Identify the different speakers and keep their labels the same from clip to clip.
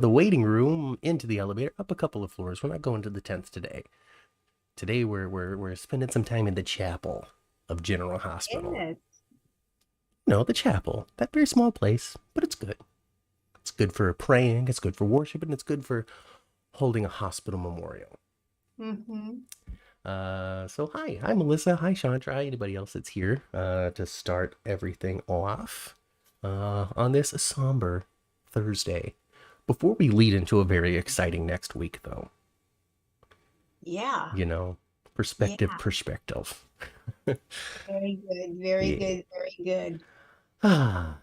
Speaker 1: the waiting room, into the elevator, up a couple of floors. We're not going to the 10th today. Today we're spending some time in the chapel of General Hospital.
Speaker 2: Yes.
Speaker 1: No, the chapel. That very small place, but it's good. It's good for praying, it's good for worship, and it's good for holding a hospital memorial.
Speaker 2: Mm-hmm.
Speaker 1: So hi Melissa, hi Chandra, hi anybody else that's here to start everything off on this somber Thursday. Before we lead into a very exciting next week, though,
Speaker 2: Yeah.
Speaker 1: you know, perspective,
Speaker 2: Yeah.
Speaker 1: perspective.
Speaker 2: Very good. Very
Speaker 1: Yeah.
Speaker 2: good. Very good.
Speaker 1: Ah,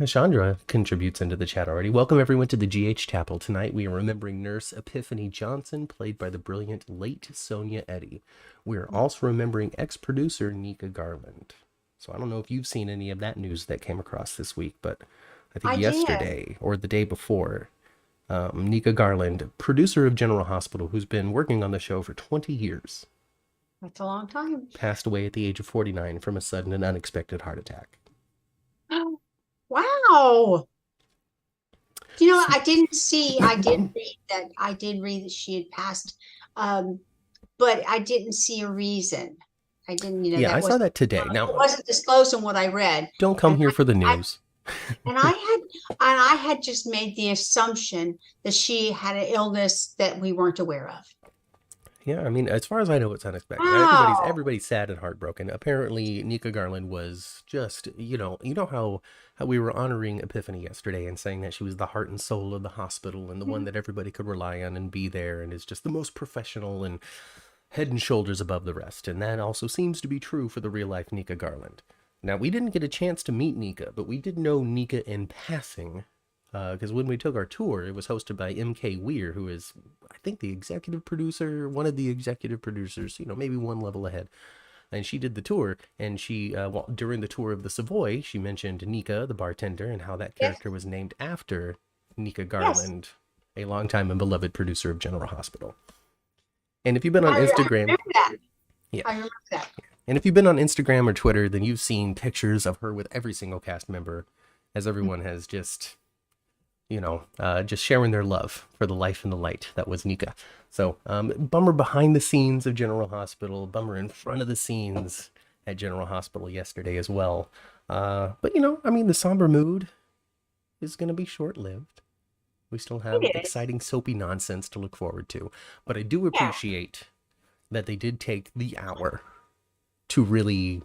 Speaker 1: Chandra contributes into the chat already. Welcome everyone to the GH Chapel. Tonight we are remembering Nurse Epiphany Johnson, played by the brilliant late Sonya Eddy. We are also remembering ex-producer N'neka Garland. So I don't know if you've seen any of that news that came across this week, but I think
Speaker 2: I did.
Speaker 1: yesterday or the day before, N'neka Garland, producer of General Hospital, who's been working on the show for 20 years,
Speaker 2: That's a long time.
Speaker 1: passed away at the age of 49 from a sudden and unexpected heart attack.
Speaker 2: Wow. You know,
Speaker 1: So,
Speaker 2: I did read that. I did read that she had passed, um, but I didn't see a reason. I didn't,
Speaker 1: yeah, I
Speaker 2: that
Speaker 1: saw
Speaker 2: wasn't,
Speaker 1: that today.
Speaker 2: it
Speaker 1: Now,
Speaker 2: wasn't disclosed in what I read.
Speaker 1: don't come
Speaker 2: And
Speaker 1: here for the
Speaker 2: I,
Speaker 1: news.
Speaker 2: and I had just made the assumption that she had an illness that we weren't aware of.
Speaker 1: Yeah, I mean, as far as I know, it's unexpected.
Speaker 2: Wow.
Speaker 1: Everybody's sad and heartbroken. Apparently, N'neka Garland was just, how we were honoring Epiphany yesterday and saying that she was the heart and soul of the hospital and the one that everybody could rely on and be there and is just the most professional and head and shoulders above the rest. And that also seems to be true for the real life N'neka Garland. Now, we didn't get a chance to meet Nika, but we did know Nika in passing because when we took our tour, it was hosted by M.K. Weir, who is, I think, the executive producer, one of the executive producers, maybe one level ahead. And she did the tour, and during the tour of the Savoy, she mentioned Nika, the bartender, and how that
Speaker 2: Yes.
Speaker 1: character was named after N'neka
Speaker 2: Yes.
Speaker 1: Garland, a longtime and beloved producer of General Hospital. And if you've been on
Speaker 2: I
Speaker 1: Instagram,
Speaker 2: remember that.
Speaker 1: yeah,
Speaker 2: I remember that.
Speaker 1: and if you've been on Instagram or Twitter, then you've seen pictures of her with every single cast member, as everyone has just sharing their love for the life and the light that was Nika. So, bummer behind the scenes of General Hospital, bummer in front of the scenes at General Hospital yesterday as well. But I mean, the somber mood is going to be short-lived. We still have
Speaker 2: It is.
Speaker 1: exciting soapy nonsense to look forward to. But I do
Speaker 2: Yeah.
Speaker 1: appreciate that they did take the hour to really,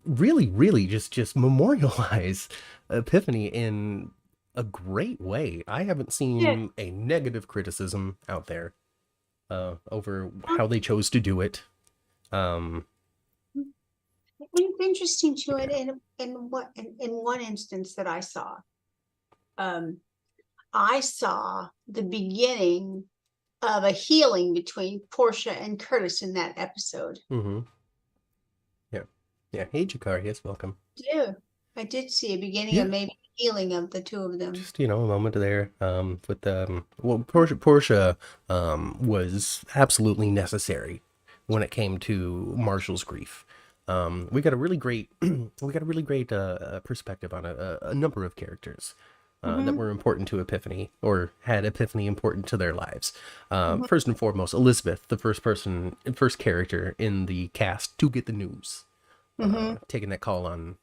Speaker 1: really, really just memorialize Epiphany in a great way. I haven't
Speaker 2: Yeah.
Speaker 1: seen a negative criticism out there over how they chose to do it. Um,
Speaker 2: It's interesting to it
Speaker 1: yeah.
Speaker 2: in one instance that I saw. I saw the beginning of a healing between Portia and Curtis in that episode.
Speaker 1: Mm-hmm. Yeah. Yeah. Hey, Jakar. Yes, welcome.
Speaker 2: Yeah, I did see a beginning
Speaker 1: Yeah.
Speaker 2: of maybe healing of the two of them.
Speaker 1: Just, a moment there. Portia was absolutely necessary when it came to Marshall's grief. We got a really great perspective on a number of characters that
Speaker 2: Mm-hmm.
Speaker 1: were important to Epiphany or had Epiphany important to their lives.
Speaker 2: Mm-hmm.
Speaker 1: First and foremost, Elizabeth, the first character in the cast to get the news,
Speaker 2: Mm-hmm.
Speaker 1: taking that call on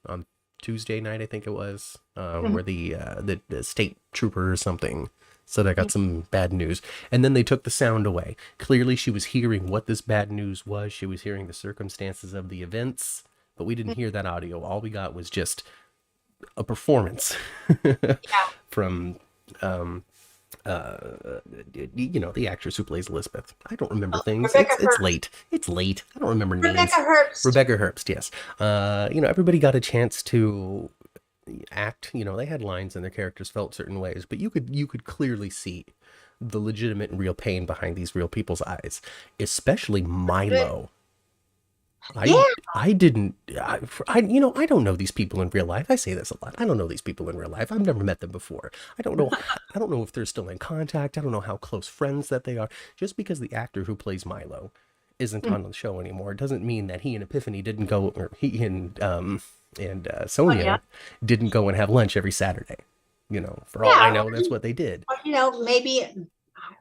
Speaker 1: Tuesday night, I think it was,
Speaker 2: Mm-hmm.
Speaker 1: where the state trooper or something said I got some bad news, and then they took the sound away. Clearly, she was hearing what this bad news was. She was hearing the circumstances of the events, but we didn't hear that audio. All we got was just a performance
Speaker 2: Yeah.
Speaker 1: from the actress who plays Elizabeth. I don't remember things.
Speaker 2: Rebecca
Speaker 1: It's
Speaker 2: Herbst.
Speaker 1: late. It's late. I don't remember
Speaker 2: Rebecca
Speaker 1: names.
Speaker 2: Herbst.
Speaker 1: Rebecca Herbst, yes. Everybody got a chance to act. They had lines and their characters felt certain ways, but you could clearly see the legitimate and real pain behind these real people's eyes, especially
Speaker 2: Good.
Speaker 1: Milo. I
Speaker 2: Yeah.
Speaker 1: I didn't I don't know these people in real life. I say this a lot. I don't know these people in real life. I've never met them before. I don't know if they're still in contact. I don't know how close friends that they are. Just because the actor who plays Milo isn't on the show anymore doesn't mean that he and Epiphany didn't go, or he and
Speaker 2: Oh, yeah.
Speaker 1: Sonia didn't go and have lunch every Saturday. You know, for all I
Speaker 2: Yeah,
Speaker 1: know, that's what they did.
Speaker 2: or, maybe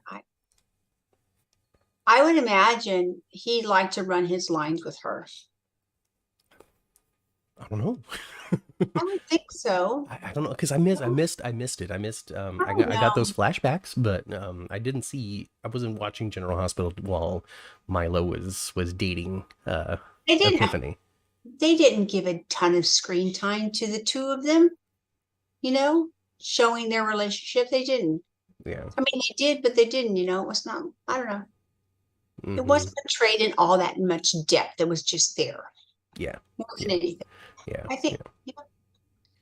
Speaker 2: I, I would imagine he'd like to run his lines with her.
Speaker 1: I don't know.
Speaker 2: I would think so.
Speaker 1: I don't know because I missed it. I missed
Speaker 2: I don't
Speaker 1: I got those
Speaker 2: know.
Speaker 1: flashbacks, but I didn't see. I wasn't watching General Hospital while Milo was dating
Speaker 2: They didn't
Speaker 1: Epiphany.
Speaker 2: they didn't give a ton of screen time to the two of them, you know, showing their relationship. They didn't.
Speaker 1: Yeah.
Speaker 2: I mean, they did, but they didn't, it was not, I don't know. It
Speaker 1: Hmm.
Speaker 2: wasn't portrayed in all that much depth. It was just there
Speaker 1: Yeah.
Speaker 2: more than
Speaker 1: Yeah.
Speaker 2: anything.
Speaker 1: Yeah.
Speaker 2: I think,
Speaker 1: Yeah.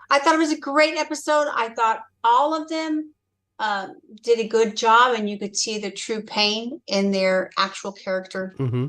Speaker 2: I thought it was a great episode. I thought all of them did a good job, and you could see the true pain in their actual
Speaker 1: Hmm.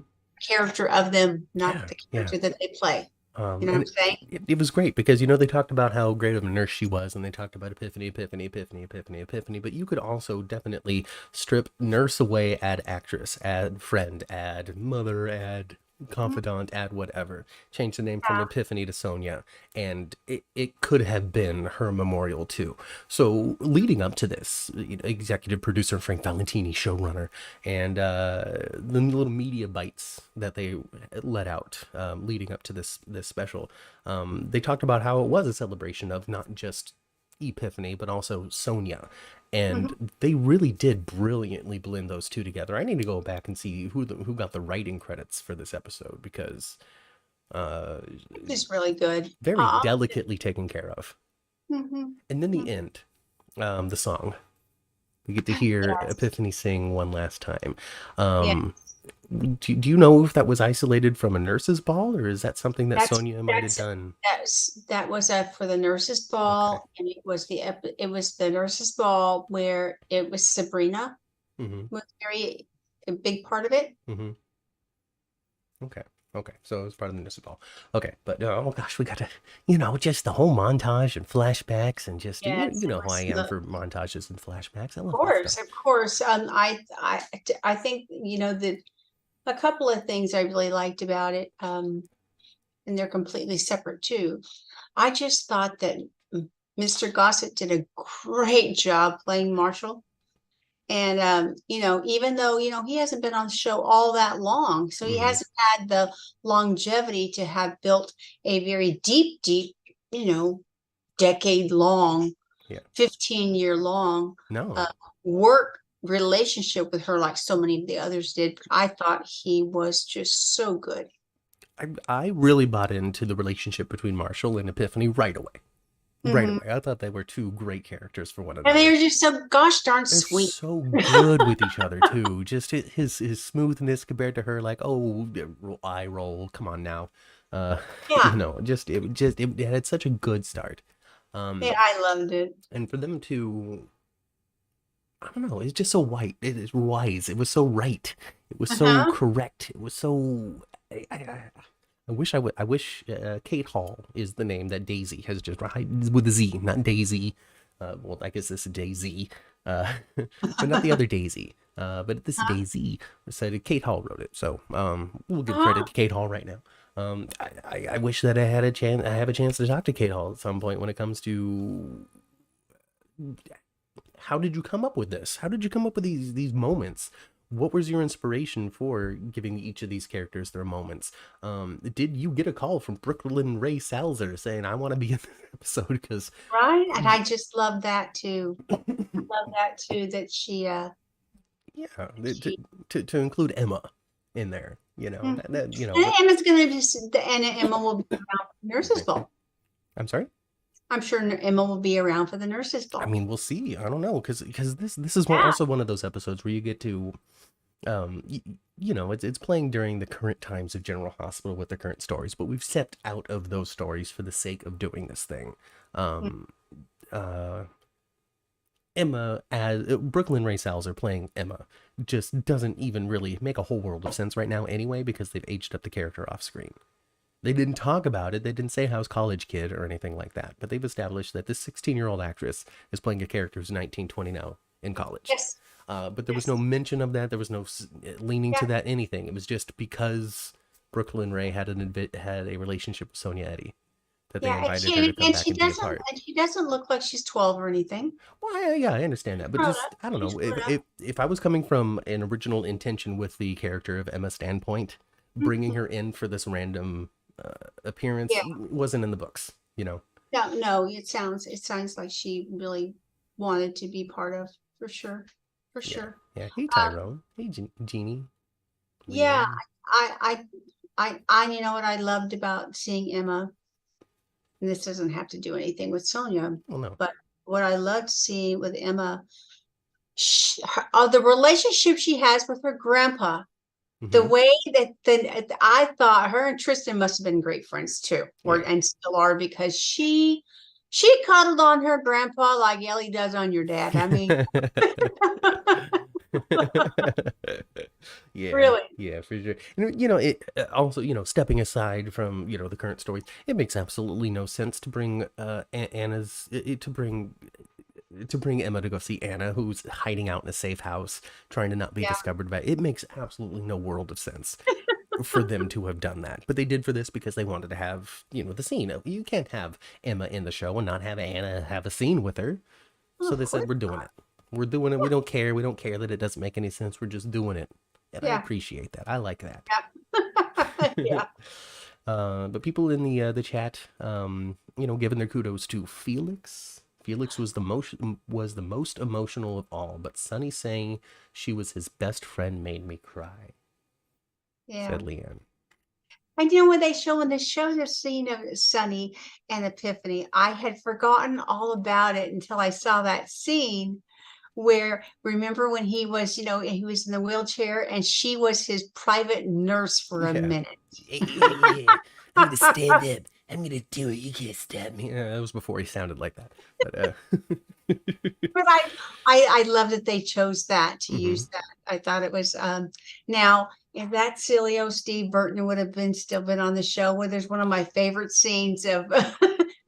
Speaker 2: character of them, not
Speaker 1: Yeah.
Speaker 2: the
Speaker 1: Yeah.
Speaker 2: character that they play. You know what
Speaker 1: And
Speaker 2: I'm saying?
Speaker 1: it was great because they talked about how great of a nurse she was, and they talked about Epiphany, Epiphany, Epiphany, Epiphany, Epiphany. But you could also definitely strip nurse away, add actress, add friend, add mother, add
Speaker 2: Mhm.
Speaker 1: confidant, add whatever. Change the name from
Speaker 2: Yeah.
Speaker 1: Epiphany to Sonya, and it could have been her memorial too. So leading up to this, executive producer Frank Valentini, showrunner, and the little media bites that they let out leading up to this special, they talked about how it was a celebration of not just Epiphany but also Sonya,
Speaker 2: Mhm.
Speaker 1: and they really did brilliantly blend those two together. I need to go back and see who got the writing credits for this episode because uh,
Speaker 2: It's really good.
Speaker 1: very delicately taken care of.
Speaker 2: Mhm.
Speaker 1: And then the
Speaker 2: Mhm.
Speaker 1: end, the song. We get to hear
Speaker 2: Yes.
Speaker 1: Epiphany sing one last time.
Speaker 2: Yeah.
Speaker 1: Um, do you know if that was isolated from a nurse's ball, or is that something that
Speaker 2: That's
Speaker 1: Sonya might have
Speaker 2: that's
Speaker 1: done?
Speaker 2: that was for the nurses'
Speaker 1: Okay.
Speaker 2: ball, and it was the nurses' ball where it was Sabrina
Speaker 1: Mm-hmm.
Speaker 2: was very a big part of it.
Speaker 1: Mm-hmm. Okay. Okay. So it was part of the nurse's ball. Okay. But oh gosh, we got to, just the whole montage and flashbacks and just,
Speaker 2: Yes,
Speaker 1: you
Speaker 2: it
Speaker 1: know how I
Speaker 2: was
Speaker 1: am for montages and flashbacks. I love that stuff.
Speaker 2: of course. I think that a couple of things I really liked about it, and they're completely separate too. I just thought that Mr. Gossett did a great job playing Marshall. And even though, he hasn't been on the show all that long, so he
Speaker 1: Mm-hmm.
Speaker 2: hasn't had the longevity to have built a very deep, decade long,
Speaker 1: Yeah.
Speaker 2: 15-year long
Speaker 1: No,
Speaker 2: work relationship with her like so many of the others did. I thought he was just so good.
Speaker 1: I really bought into the relationship between Marshall and Epiphany right away. Right
Speaker 2: Mhm.
Speaker 1: away. I thought they were two great characters for one
Speaker 2: And they
Speaker 1: another.
Speaker 2: were just so gosh darn
Speaker 1: They're
Speaker 2: sweet.
Speaker 1: so good with each other too. Just his smoothness compared to her, like, oh, eye roll. Come on now, uh,
Speaker 2: Yeah,
Speaker 1: it had such a good start.
Speaker 2: yeah,
Speaker 1: Um,
Speaker 2: I loved it.
Speaker 1: and for them to, I don't know, it's just so white. It is wise. It was so right. It was so
Speaker 2: Uh-huh.
Speaker 1: correct. It was so. I wish I would. I wish Kate Hall is the name that Daisy has just right with a Z, not Daisy. Well, I guess this is Daisy, but not the other Daisy. But this
Speaker 2: Uh-huh.
Speaker 1: Daisy said Kate Hall wrote it, so we'll give credit
Speaker 2: Uh-huh.
Speaker 1: to Kate Hall right now. I wish that I had a chance. I have a chance to talk to Kate Hall at some point when it comes to how did you come up with this? How did you come up with these moments? What was your inspiration for giving each of these characters their moments? Did you get a call from Brooklyn Ray Salzer saying, I want to be in this episode? Because,
Speaker 2: Right? And I just love that too. Love that too, that
Speaker 1: yeah,
Speaker 2: she
Speaker 1: to include Emma in there,
Speaker 2: Mhm. And
Speaker 1: what,
Speaker 2: Emma's gonna be and Emma will be around for the nurses ball.
Speaker 1: I'm sorry?
Speaker 2: I'm sure Emma will be around for the nurses
Speaker 1: I
Speaker 2: ball.
Speaker 1: mean, we'll see. I don't know. Because this is
Speaker 2: Yeah.
Speaker 1: also one of those episodes where you get to it's playing during the current times of General Hospital with the current stories, but we've stepped out of those stories for the sake of doing this thing. um uh Emma as Brooklyn Ray Salzer playing Emma just doesn't even really make a whole world of sense right now anyway, because they've aged up the character off screen. They didn't talk about it. They didn't say how's college kid or anything like that, but they've established that this 16-year-old actress is playing a character who's 19, 20 now in college.
Speaker 2: Yes.
Speaker 1: But there was no
Speaker 2: Yes.
Speaker 1: mention of that. There was no leaning to
Speaker 2: Yeah.
Speaker 1: that, anything. It was just because Brooklyn Ray had a relationship with Sonya Eddy. that they
Speaker 2: Yeah,
Speaker 1: invited her to come back and be a part.
Speaker 2: and she doesn't look like she's 12 or anything.
Speaker 1: Well, yeah, I understand that, but
Speaker 2: Grown
Speaker 1: just
Speaker 2: up.
Speaker 1: I don't
Speaker 2: She's
Speaker 1: know
Speaker 2: grown up.
Speaker 1: if I was coming from an original intention with the character of Emma standpoint, bringing
Speaker 2: Mhm.
Speaker 1: her in for this random appearance
Speaker 2: Yeah.
Speaker 1: wasn't in the books. You know.
Speaker 2: No, no, it sounds like she really wanted to be part of, for sure. For
Speaker 1: Yeah,
Speaker 2: sure.
Speaker 1: yeah. Hey,
Speaker 2: Um,
Speaker 1: Tyrone. Hey, Jeannie.
Speaker 2: yeah,
Speaker 1: Leanne.
Speaker 2: I, I, you know what I loved about seeing Emma, and this doesn't have to do anything with Sonya,
Speaker 1: Well, no.
Speaker 2: but what I loved seeing with Emma, the relationship she has with her grandpa, the
Speaker 1: Hmm.
Speaker 2: way that I thought her and Tristan must have been great friends too, or
Speaker 1: Yeah.
Speaker 2: and still are, because she cuddled on her grandpa like Ellie does on your dad. I mean,
Speaker 1: Yeah,
Speaker 2: really.
Speaker 1: yeah, for sure. And it also, stepping aside from, the current stories, it makes absolutely no sense to bring Anna's to bring Emma to go see Anna, who's hiding out in a safe house, trying to not be
Speaker 2: Yeah.
Speaker 1: discovered by it. It makes absolutely no world of sense for them to have done that. But they did for this because they wanted to have, the scene. You can't have Emma in the show and not have Anna have a scene with her.
Speaker 2: Well,
Speaker 1: So
Speaker 2: of
Speaker 1: they said,
Speaker 2: course.
Speaker 1: we're doing it. We're doing it. We don't care. We don't care that it doesn't make any sense. We're just doing it. And I
Speaker 2: Yeah.
Speaker 1: appreciate that. I like that.
Speaker 2: Yeah. Yeah.
Speaker 1: But people in the chat, giving their kudos to Felix. Felix was the most emotional of all, but Sunny saying she was his best friend made me cry,
Speaker 2: Yeah.
Speaker 1: said Leanne.
Speaker 2: And when they show the scene of Sunny and Epiphany, I had forgotten all about it until I saw that scene where, remember when he was in the wheelchair and she was his private nurse for a
Speaker 1: Yeah.
Speaker 2: minute.
Speaker 1: Yeah. I'm gonna stand up. I'm gonna do it. You can't stop me. That was before he sounded like that. But
Speaker 2: But I love that they chose that to
Speaker 1: mhm.
Speaker 2: use that. I thought it was now, if that silly old Steve Burton would have still been on the show, where there's one of my favorite scenes of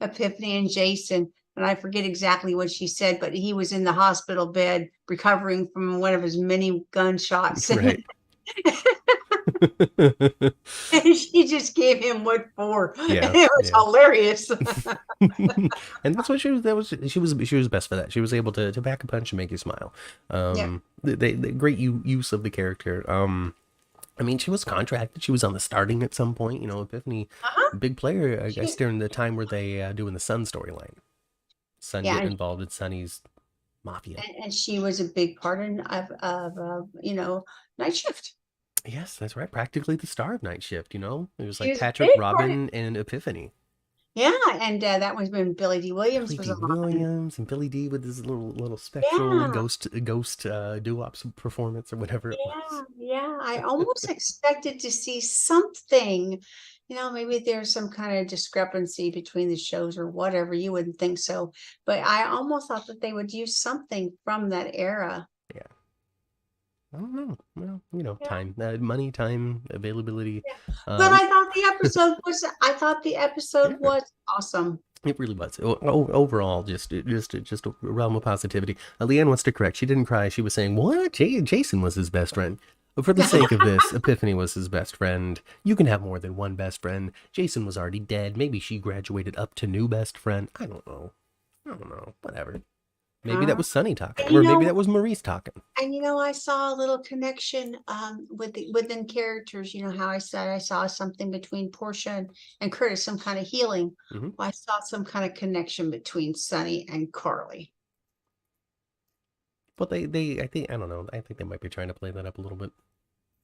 Speaker 2: Epiphany and Jason, and I forget exactly what she said, but he was in the hospital bed recovering from one of his many gunshots, and
Speaker 1: Right.
Speaker 2: she just gave him what for.
Speaker 1: Yeah.
Speaker 2: It was
Speaker 1: Yeah.
Speaker 2: hilarious.
Speaker 1: And that's what she was best for that. She was able to pack a punch and make you smile.
Speaker 2: Yeah.
Speaker 1: The great use of the character. I mean, she was contracted. She was on the starting at some point. Epiphany,
Speaker 2: Uh-huh.
Speaker 1: big player. I guess
Speaker 2: She,
Speaker 1: during the time where they doing the Sun storyline. Sun
Speaker 2: yeah,
Speaker 1: getting involved in Sunny's mafia.
Speaker 2: and she was a big part of Night Shift.
Speaker 1: Yes, that's right. Practically the star of Night Shift. It was
Speaker 2: She
Speaker 1: like
Speaker 2: was a
Speaker 1: Patrick,
Speaker 2: big part of,
Speaker 1: Robin, and Epiphany.
Speaker 2: yeah, and that was when Billy D. Williams
Speaker 1: Billy
Speaker 2: was
Speaker 1: D.
Speaker 2: on.
Speaker 1: Williams and Billy D. with his little spectral
Speaker 2: Yeah,
Speaker 1: ghost doo-wop performance or whatever it
Speaker 2: yeah,
Speaker 1: was.
Speaker 2: yeah. I almost expected to see something. Maybe there's some kind of discrepancy between the shows or whatever. You wouldn't think so, but I almost thought that they would use something from that era.
Speaker 1: Yeah. I don't know. Well,
Speaker 2: Yeah,
Speaker 1: time, money, time, availability.
Speaker 2: yeah. But
Speaker 1: Um,
Speaker 2: I thought the episode
Speaker 1: yeah,
Speaker 2: was awesome.
Speaker 1: it really was. Overall, just a realm of positivity. Leanne wants to correct. She didn't cry. She was saying, "What? Jason was his best friend." But for the sake of this, Epiphany was his best friend. You can have more than one best friend. Jason was already dead. Maybe she graduated up to new best friend. I don't know. I don't know. Whatever. Maybe that
Speaker 2: Uh,
Speaker 1: was Sunny talking,
Speaker 2: and
Speaker 1: or maybe that was Maurice talking.
Speaker 2: I saw a little connection within characters. You know how I said I saw something between Portia and Curtis, some kind of healing.
Speaker 1: Hmm.
Speaker 2: Well, I saw some kind of connection between Sunny and Carly.
Speaker 1: But I don't know. I think they might be trying to play that up a little bit.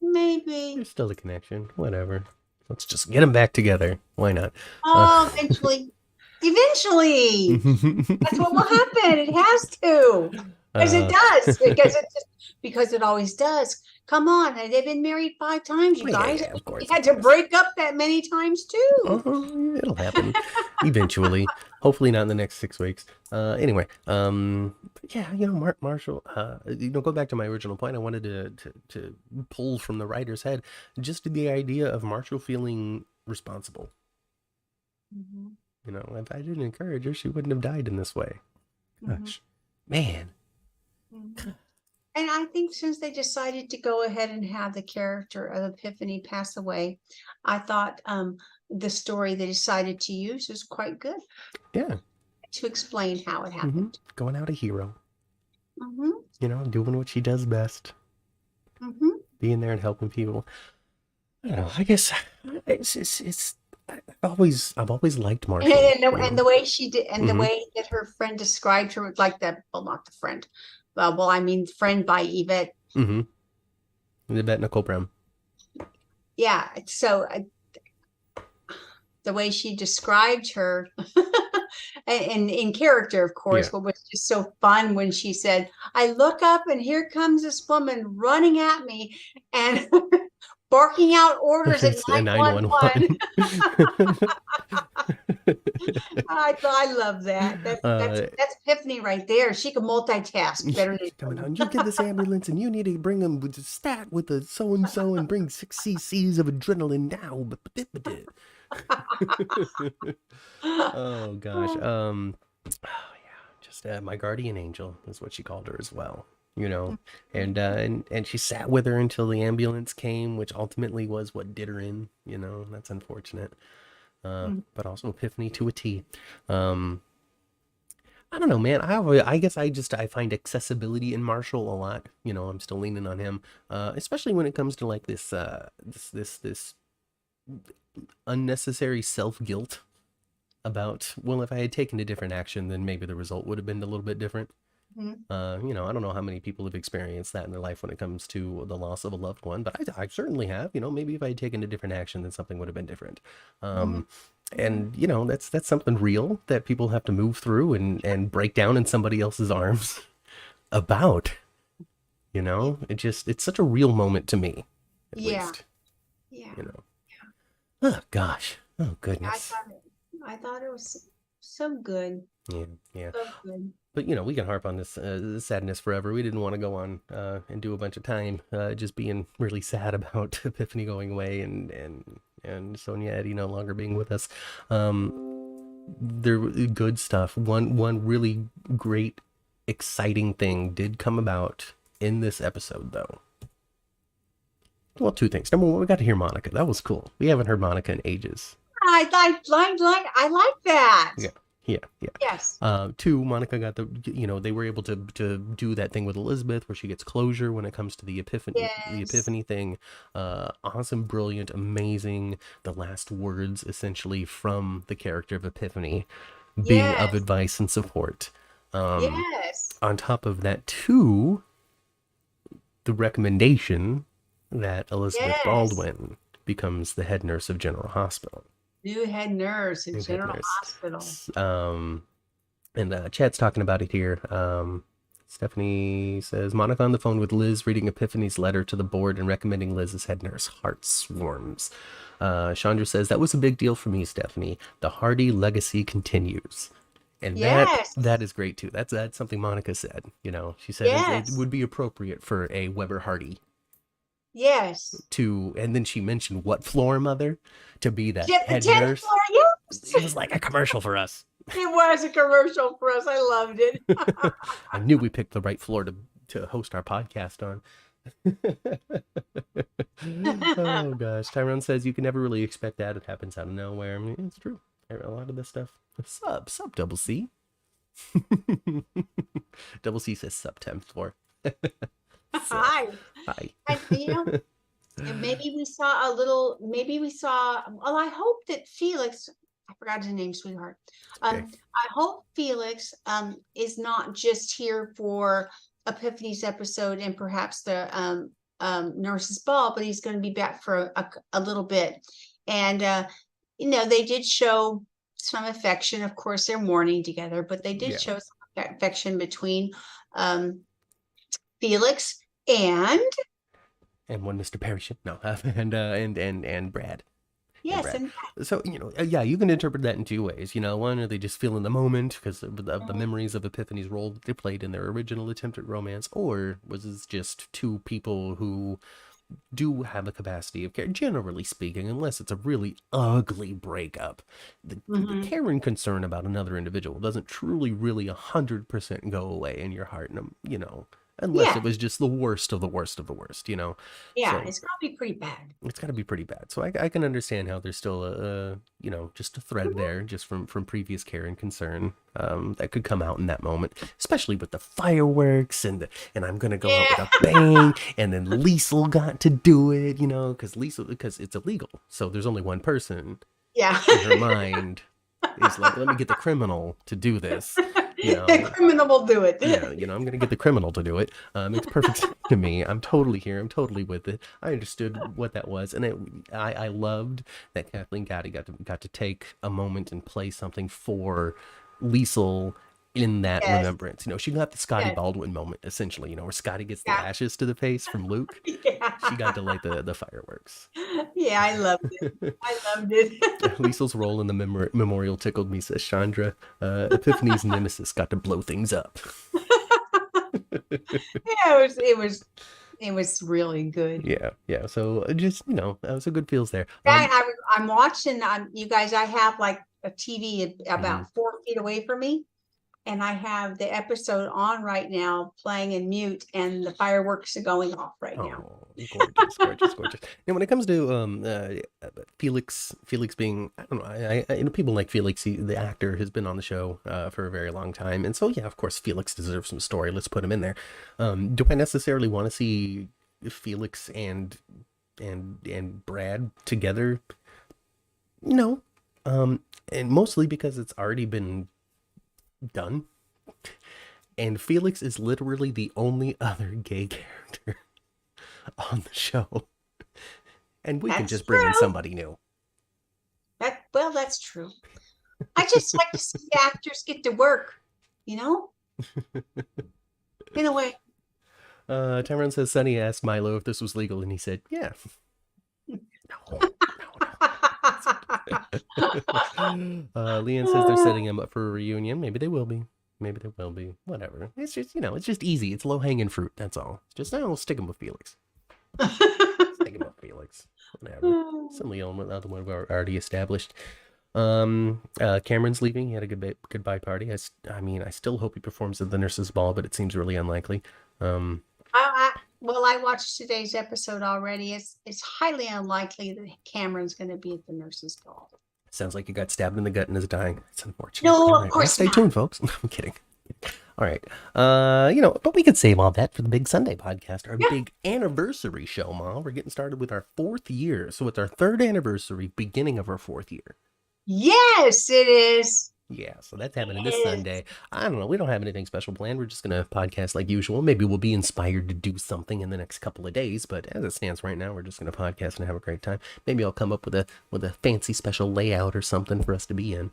Speaker 2: Maybe.
Speaker 1: There's still a connection. Whatever. Let's just get them back together. Why not?
Speaker 2: Oh, eventually. Eventually. That's what will happen. It has to. Because it
Speaker 1: uh,
Speaker 2: does. Because it always does. Come on. They've been married 5 times, you
Speaker 1: yeah,
Speaker 2: guys.
Speaker 1: yeah, of
Speaker 2: They
Speaker 1: course,
Speaker 2: had
Speaker 1: of
Speaker 2: to
Speaker 1: course.
Speaker 2: break up that many times too.
Speaker 1: It'll happen eventually. Hopefully not in the next 6 weeks. Anyway, yeah, Marshall. Go back to my original point. I wanted to pull from the writer's head just the idea of Marshall feeling responsible.
Speaker 2: Mhm.
Speaker 1: If I didn't encourage her, she wouldn't have died in this way.
Speaker 2: Mhm.
Speaker 1: Gosh, man.
Speaker 2: Mhm. And I think since they decided to go ahead and have the character of Epiphany pass away, I thought the story they decided to use was quite good
Speaker 1: Yeah.
Speaker 2: to explain how it
Speaker 1: Mm-hmm.
Speaker 2: happened.
Speaker 1: Going out a hero.
Speaker 2: Mm-hmm.
Speaker 1: You know, doing what she does best.
Speaker 2: Mm-hmm.
Speaker 1: Being there and helping people. I don't know. I guess it's I've always liked Marshall.
Speaker 2: And the way she did, and the
Speaker 1: Mm-hmm.
Speaker 2: way that her friend described her, like that. Well, not the friend. Well, I mean, friend by Yvette.
Speaker 1: Mm-hmm. Yvette Nicole Brown.
Speaker 2: Yeah. So the way she described her, and in character, of course,
Speaker 1: Yeah.
Speaker 2: what was just so fun when she said, "I look up and here comes this woman running at me and barking out orders at
Speaker 1: It's a
Speaker 2: 911."
Speaker 1: 911.
Speaker 2: I love that. That's Epiphany right there. She can multitask better than
Speaker 1: coming out. You get this ambulance and you need to bring them with a stat with a so and so and bring 6 cc's of adrenaline now. Oh gosh. Oh yeah. Just my guardian angel is what she called her as well. You know, and she sat with her until the ambulance came, which ultimately was what did her in. You know, that's unfortunate. But also Epiphany to a T. I don't know, man. I guess I find accessibility in Marshall a lot. You know, I'm still leaning on him, especially when it comes to like this unnecessary self guilt about, well, if I had taken a different action, then maybe the result would have been a little bit different. You know, I don't know how many people have experienced that in their life when it comes to the loss of a loved one, but I certainly have. You know, maybe if I had taken a different action, then something would have been different. And you know, that's something real that people have to move through and break down in somebody else's arms about. You know, it's such a real moment to me, at least.
Speaker 2: Yeah.
Speaker 1: You know. Oh gosh. Oh goodness.
Speaker 2: I thought it was so good.
Speaker 1: Yeah.
Speaker 2: So good.
Speaker 1: But you know, we can harp on this sadness forever. We didn't want to go on and do a bunch of time just being really sad about Epiphany going away and Sonya, Eddy no longer being with us. There good stuff. One really great, exciting thing did come about in this episode, though. Well, two things. Number one, we got to hear Monica. That was cool. We haven't heard Monica in ages.
Speaker 2: I like that.
Speaker 1: Yeah.
Speaker 2: Yes.
Speaker 1: Two, Monica got they were able to do that thing with Elizabeth where she gets closure when it comes to the Epiphany thing. Awesome, brilliant, amazing. The last words essentially from the character of Epiphany being of advice and support.
Speaker 2: Yes.
Speaker 1: On top of that, too, the recommendation that Elizabeth Baldwin becomes the head nurse of General Hospital.
Speaker 2: New head nurse in General Hospital.
Speaker 1: And Chad's talking about it here. Stephanie says, Monica on the phone with Liz reading Epiphany's letter to the board and recommending Liz as head nurse. Heart swarms. Chandra says, that was a big deal for me, Stephanie. The Hardy legacy continues. And that is great, too. That's something Monica said. You know, she said it would be appropriate for a Weber Hardy.
Speaker 2: Yes.
Speaker 1: And then she mentioned what floor, Mother? To be that head nurse.
Speaker 2: Floor, yes.
Speaker 1: It was like a commercial for us.
Speaker 2: It was a commercial for us. I loved it.
Speaker 1: I knew we picked the right floor to host our podcast on. Oh gosh. Tyrone says you can never really expect that. It happens out of nowhere. I mean, it's true. A lot of this stuff. Sup, Double C. Double C says sub 10th floor.
Speaker 2: Hi. And, you know, and maybe we saw well, I hope that Felix, I forgot his name, sweetheart.
Speaker 1: Okay.
Speaker 2: I hope Felix is not just here for Epiphany's episode and perhaps the nurse's ball, but he's going to be back for a little bit. And you know, they did show some affection. Of course, they're mourning together, but they did show some affection between Felix and
Speaker 1: one Mr. Parrish. No, and Brad.
Speaker 2: Yes,
Speaker 1: and so you know, you can interpret that in two ways. You know, one, are they just feeling the moment because of the memories of Epiphany's role that they played in their original attempt at romance, or was this just two people who do have a capacity of care, generally speaking, unless it's a really ugly breakup. The care and concern about another individual doesn't truly, really 100% go away in your heart. And, you know, unless
Speaker 2: Yeah,
Speaker 1: it was just the worst of the worst of the worst, you know.
Speaker 2: yeah,
Speaker 1: So
Speaker 2: it's gonna be pretty bad.
Speaker 1: it's got to be pretty bad. So I can understand how there's still a you know, just a thread
Speaker 2: Mhm.
Speaker 1: there, just from previous care and concern, that could come out in that moment, especially with the fireworks and I'm gonna go out with
Speaker 2: Yeah,
Speaker 1: a bang, and then Liesel got to do it, you know, because it's illegal, so there's only one person
Speaker 2: yeah.
Speaker 1: in her mind is like, let me get the criminal to do this, you
Speaker 2: The
Speaker 1: know.
Speaker 2: criminal will do it.
Speaker 1: Yeah, you know, I'm gonna get the criminal to do it. Makes perfect sense to me. I'm totally here. I'm totally with it. I understood what that was, and I loved that Kathleen Gatti got to take a moment and play something for Liesel in that
Speaker 2: Yes,
Speaker 1: remembrance. You know, she got the Scotty
Speaker 2: yes,
Speaker 1: Baldwin moment essentially. You know, where Scotty gets the
Speaker 2: yeah,
Speaker 1: ashes to the face from Luke. She got
Speaker 2: yeah.
Speaker 1: to light the fireworks.
Speaker 2: Yeah, I loved it. I loved it.
Speaker 1: Liesel's role in the memorial tickled me, says Chandra. Epiphany's nemesis got to blow things up.
Speaker 2: Yeah, it was really good.
Speaker 1: Yeah, yeah. So just, you know, that was a good feels there.
Speaker 2: I'm watching. You guys. I have like a TV
Speaker 1: Mhm.
Speaker 2: about 4 feet away from me, and I have the episode on right now, playing in mute, and the fireworks are going off right now.
Speaker 1: Oh, gorgeous, gorgeous, gorgeous. Now, when it comes to Felix being, I don't know, you know, people like Felix, the actor, has been on the show for a very long time, and so yeah, of course, Felix deserves some story. Let's put him in there. Do I necessarily want to see Felix and Brad together? No, and mostly because it's already been done, and Felix is literally the only other gay character on the show, and we can
Speaker 2: That's
Speaker 1: just bring in
Speaker 2: true.
Speaker 1: somebody new.
Speaker 2: That's true. I just like to see the actors get to work, you know, in a way.
Speaker 1: Tyrone says Sonny asked Milo if this was legal, and he said, "Yeah." No, no. Leanne says they're setting him up for a reunion. Maybe they will be. Maybe they will be. Whatever. It's just, you know, it's just easy. It's low hanging fruit. That's all. It's just, oh, we'll stick him with Felix. Stick him with Felix. Whatever. Some other one we've already established. Cameron's leaving. He had a goodbye party. I mean, I still hope he performs at the nurse's ball, but it seems really unlikely.
Speaker 2: Well, I watched today's episode already. It's highly unlikely that Cameron's going to be at the nurse's ball.
Speaker 1: Sounds like he got stabbed in the gut and is dying. It's unfortunate.
Speaker 2: No,
Speaker 1: All
Speaker 2: of
Speaker 1: right, well,
Speaker 2: course
Speaker 1: stay
Speaker 2: not.
Speaker 1: tuned, folks. I'm kidding. All right. You know, but we could save all that for the big Sunday podcast, our
Speaker 2: Yeah.
Speaker 1: big anniversary show, Ma. We're getting started with our 4th year. So it's our 3rd anniversary, beginning of our 4th year.
Speaker 2: Yes, it is.
Speaker 1: Yeah, so that's happening this
Speaker 2: It is.
Speaker 1: Sunday. I don't know. We don't have anything special planned. We're just going to podcast like usual. Maybe we'll be inspired to do something in the next couple of days, but as it stands right now, we're just going to podcast and have a great time. Maybe I'll come up with a fancy special layout or something for us to be in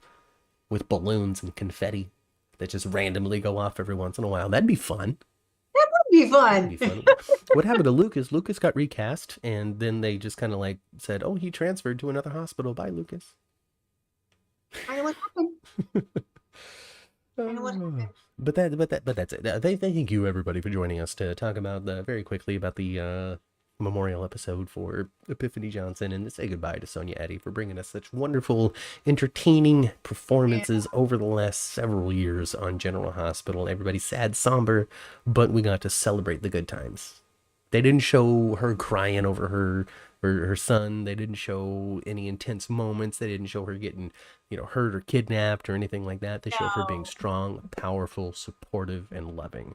Speaker 1: with balloons and confetti that just randomly go off every once in a while. That'd be fun.
Speaker 2: That would be
Speaker 1: That'd be
Speaker 2: fun.
Speaker 1: fun. What happened to Lucas? Lucas got recast, and then they just kind of like said, "Oh, he transferred to another hospital. Bye, Lucas."
Speaker 2: I know what happened. I know what happened.
Speaker 1: But that's it. Thank you everybody for joining us to talk about very quickly about the memorial episode for Epiphany Johnson, and to say goodbye to Sonya Eddy for bringing us such wonderful, entertaining
Speaker 2: Yeah.
Speaker 1: performances over the last several years on General Hospital. Everybody's sad, somber, but we got to celebrate the good times. They didn't show her crying over her son. They didn't show any intense moments. They didn't show her getting, you know, hurt or kidnapped or anything like that. They showed her being
Speaker 2: No.
Speaker 1: strong, powerful, supportive, and loving.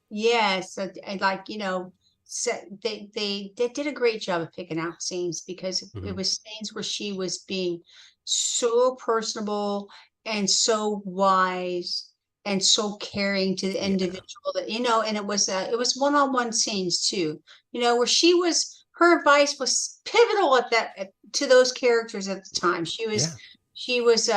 Speaker 2: Yes, and like so they did a great job of picking out scenes because it
Speaker 1: Hmm.
Speaker 2: was scenes where she was being so personable and so wise and so caring to the
Speaker 1: Yeah.
Speaker 2: individual that and it was one-on-one scenes too, where her advice was pivotal to those characters at the time.
Speaker 1: Yeah.
Speaker 2: She was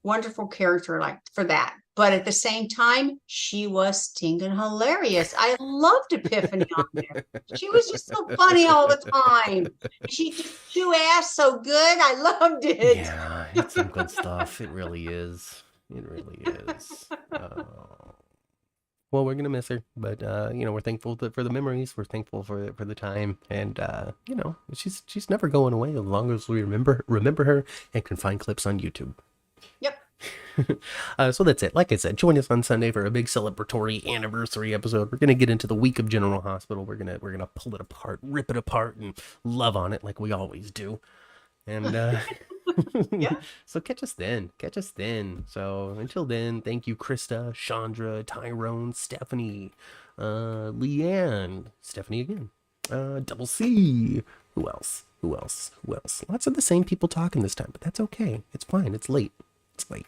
Speaker 2: wonderful character like for that. But at the same time, she was stinking hilarious. I loved Epiphany on there. She was just so funny all the time. She just threw ass so good. I loved it.
Speaker 1: Yeah, it's some good stuff. It really is. It really is. Well, we're gonna miss her, but you know, we're thankful for the memories. We're thankful for the time, and you know, she's never going away as long as we remember her and can find clips on YouTube.
Speaker 2: Yep.
Speaker 1: So that's it. Like I said, join us on Sunday for a big celebratory anniversary episode. We're gonna get into the week of General Hospital. We're gonna pull it apart, rip it apart, and love on it like we always do. And
Speaker 2: Yeah.
Speaker 1: so catch us then. Catch us then. So until then, thank you, Krista, Chandra, Tyrone, Stephanie, Leanne, Stephanie again, Double C. Who else? Who else? Who else? Lots of the same people talking this time, but that's okay. It's fine. It's late. It's late.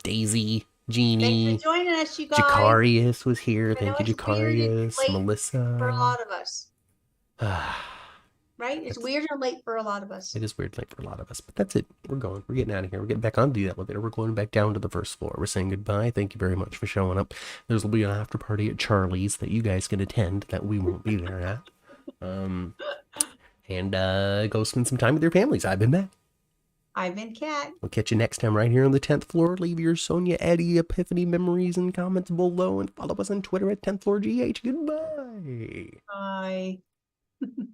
Speaker 1: Daisy,
Speaker 2: Thanks
Speaker 1: Jeannie,
Speaker 2: for joining us, you guys.
Speaker 1: Jacarius was here.
Speaker 2: I know
Speaker 1: Thank you,
Speaker 2: it's weird and
Speaker 1: Jacarius.
Speaker 2: late
Speaker 1: Melissa.
Speaker 2: for a lot of us,
Speaker 1: Ah,
Speaker 2: right? It's weird and late for a lot of us.
Speaker 1: it is weird late for a lot of us, but that's it. We're going. We're getting out of here. We're getting back onto the elevator. We're going back down to the first floor. We're saying goodbye. Thank you very much for showing up. There's will be an after party at Charlie's that you guys can attend that we won't be there at. And go spend some time with your families. I've been Matt.
Speaker 2: I've been Kat.
Speaker 1: We'll catch you next time right here on the 10th floor. Leave your Sonya, Eddy, Epiphany memories and comments below, and follow us on Twitter at 10th Floor GH. Goodbye.
Speaker 2: Bye.